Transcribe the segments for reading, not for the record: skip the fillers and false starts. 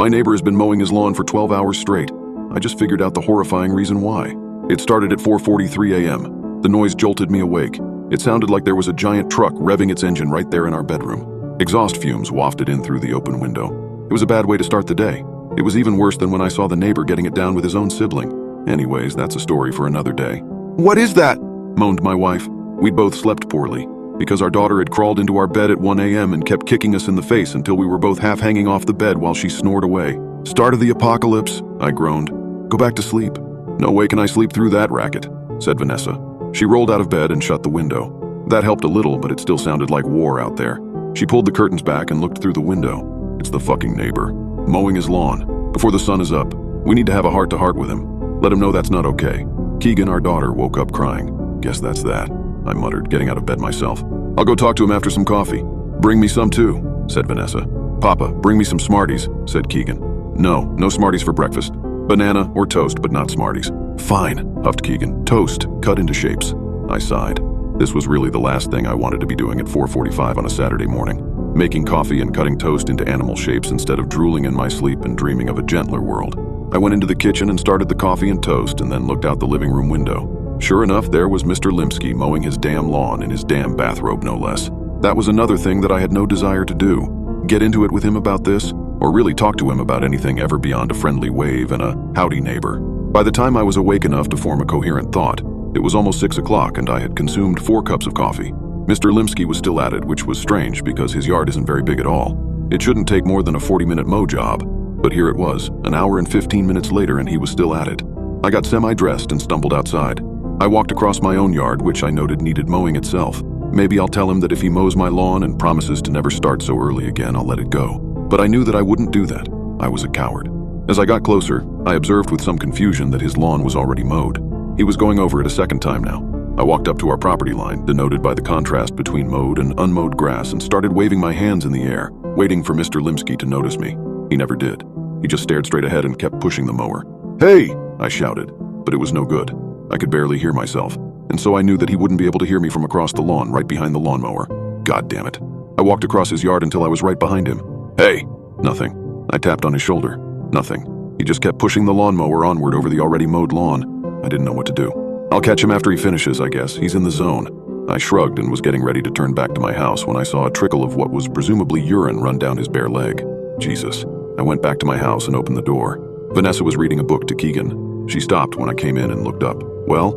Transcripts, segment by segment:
My neighbor has been mowing his lawn for 12 hours straight. I just figured out the horrifying reason why. It started at 4:43 a.m. The noise jolted me awake. It sounded like there was a giant truck revving its engine right there in our bedroom. Exhaust fumes wafted in through the open window. It was a bad way to start the day. It was even worse than when I saw the neighbor getting it down with his own sibling. Anyways, that's a story for another day. "What is that?" moaned my wife. We'd both slept poorly, because our daughter had crawled into our bed at 1 a.m. and kept kicking us in the face until we were both half hanging off the bed while she snored away. "Start of the apocalypse," I groaned. "Go back to sleep." "No way can I sleep through that racket," said Vanessa. She rolled out of bed and shut the window. That helped a little, but it still sounded like war out there. She pulled the curtains back and looked through the window. "It's the fucking neighbor, mowing his lawn. Before the sun is up, we need to have a heart-to-heart with him. Let him know that's not okay." Keegan, our daughter, woke up crying. "Guess that's that," I muttered, getting out of bed myself. "I'll go talk to him after some coffee." "Bring me some too," said Vanessa. "Papa, bring me some Smarties," said Keegan. No Smarties for breakfast. Banana or toast, but not Smarties." "Fine," huffed Keegan. "Toast, cut into shapes." I sighed. This was really the last thing I wanted to be doing at 4:45 on a Saturday morning. Making coffee and cutting toast into animal shapes instead of drooling in my sleep and dreaming of a gentler world. I went into the kitchen and started the coffee and toast and then looked out the living room window. Sure enough, there was Mr. Limsky mowing his damn lawn in his damn bathrobe, no less. That was another thing that I had no desire to do. Get into it with him about this, or really talk to him about anything ever beyond a friendly wave and a howdy neighbor. By the time I was awake enough to form a coherent thought, it was almost 6 o'clock and I had consumed 4 cups of coffee. Mr. Limsky was still at it, which was strange because his yard isn't very big at all. It shouldn't take more than a 40-minute mow job, but here it was, an hour and 15 minutes later, and he was still at it. I got semi-dressed and stumbled outside. I walked across my own yard, which I noted needed mowing itself. Maybe I'll tell him that if he mows my lawn and promises to never start so early again, I'll let it go. But I knew that I wouldn't do that. I was a coward. As I got closer, I observed with some confusion that his lawn was already mowed. He was going over it a second time now. I walked up to our property line, denoted by the contrast between mowed and unmowed grass, and started waving my hands in the air, waiting for Mr. Limsky to notice me. He never did. He just stared straight ahead and kept pushing the mower. "Hey!" I shouted, but it was no good. I could barely hear myself, and so I knew that he wouldn't be able to hear me from across the lawn right behind the lawnmower. God damn it. I walked across his yard until I was right behind him. "Hey!" Nothing. I tapped on his shoulder. Nothing. He just kept pushing the lawnmower onward over the already mowed lawn. I didn't know what to do. "I'll catch him after he finishes, I guess. He's in the zone." I shrugged and was getting ready to turn back to my house when I saw a trickle of what was presumably urine run down his bare leg. Jesus. I went back to my house and opened the door. Vanessa was reading a book to Keegan. She stopped when I came in and looked up. "Well,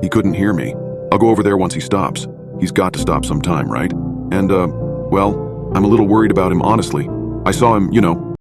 he couldn't hear me. I'll go over there once he stops. He's got to stop sometime, right? And, well, I'm a little worried about him, honestly. I saw him,